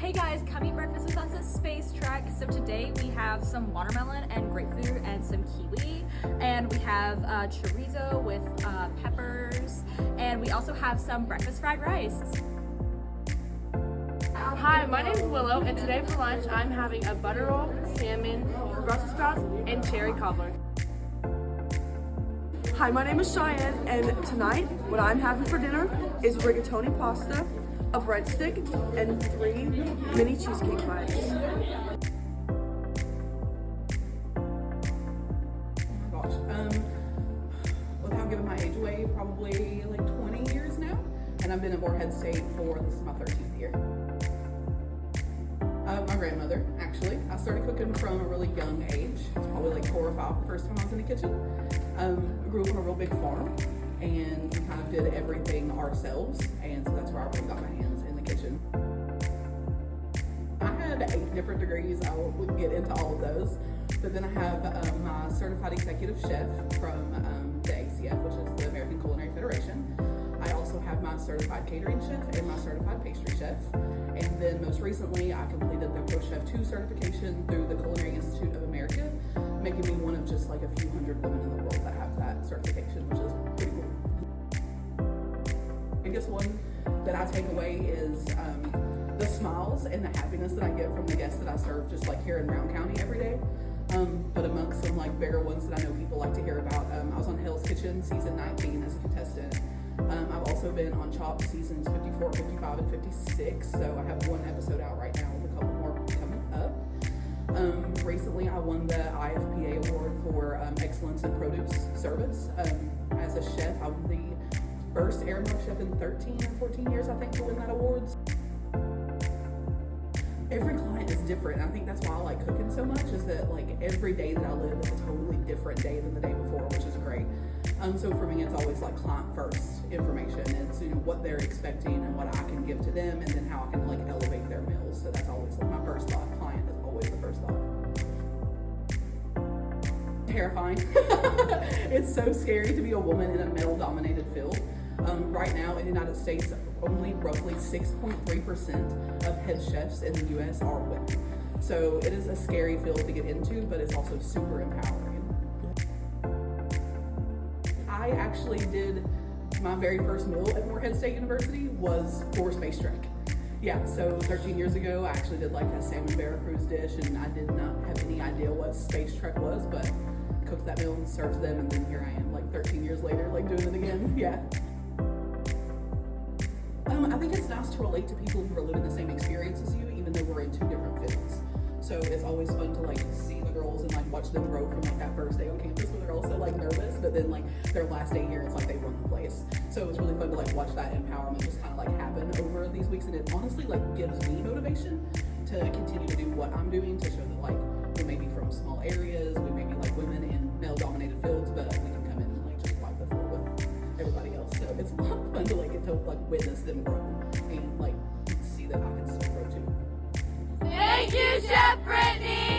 Hey guys, come eat breakfast with us at SpaceTrek. So today we have some watermelon and grapefruit and some kiwi. And we have chorizo with peppers. And we also have some breakfast fried rice. Hi, my name is Willow, and today for lunch I'm having a butter roll, salmon, Brussels sprouts, and cherry cobbler. Hi, my name is Cheyenne, and tonight what I'm having for dinner is rigatoni pasta, a breadstick, and 3 mini cheesecake bites. Without giving my age away, probably like 20 years now, and I've been at Morehead State for, this is my 13th year. My grandmother, actually. I started cooking from a really young age. It's probably like 4 or 5 the first time I was in the kitchen. I grew up on a real big farm, and we kind of did everything ourselves, and so that's where I really got my hands in the kitchen. I have 8 different degrees. I will get into all of those, but then I have my certified executive chef from the ACF, which is the American Culinary Federation. I also have my certified catering chef and my certified pastry chef. And then most recently, I completed the Pro Chef 2 certification through the Culinary Institute of America, making me one of just like a few hundred women in the world that have that certification, which is pretty cool. I guess one that I take away is the smiles and the happiness that I get from the guests that I serve just like here in Brown County every day. But amongst some like bigger ones that I know people like to hear about, I was on Hell's Kitchen season 19 as a contestant. I've also been on Chopped seasons 54, 55, and 56, so I have 1 episode out right now with a couple more coming up. Recently, I won the IFPA award for Excellence in Produce Service. As a chef, I was the first Aramark chef in 13 or 14 years, I think, to win that award. Every client is different, and I think that's why I like cooking so much, is that like every day that I live is a totally different day than the day before, which is great. So for me, it's always like client first information. It's, you know, what they're expecting and what I can give to them, and then how I can like elevate their meals. So that's always like my first thought. Client is always the first thought. Terrifying. It's so scary to be a woman in a male-dominated field. Right now in the United States, only roughly 6.3% of head chefs in the US are women. So it is a scary field to get into, but it's also super empowering. I actually did my very first meal at Morehead State University was for SpaceTrek. Yeah, so 13 years ago, I actually did like a salmon Veracruz dish, and I did not have any idea what SpaceTrek was, but I cooked that meal and served them, and then here I am like 13 years later, like doing it again. Yeah. I think it's nice to relate to people who are living the same experience as you, even though we're in 2 different fields. So it's always fun to like see the girls and like watch them grow from like that first day on campus where they're also like nervous, but then like their last day here, it's like they won the place. So it was really fun to like watch that empowerment just kind of like happen over these weeks, and it honestly like gives me motivation to continue to do what I'm doing, to show that like we may be from small areas, we may be like women in male-dominated fields, but we can come in and like just wipe the floor with everybody else. So it's a lot of fun to like get to like witness them grow and like see that I can still grow too. Thank you, Chef Brittani!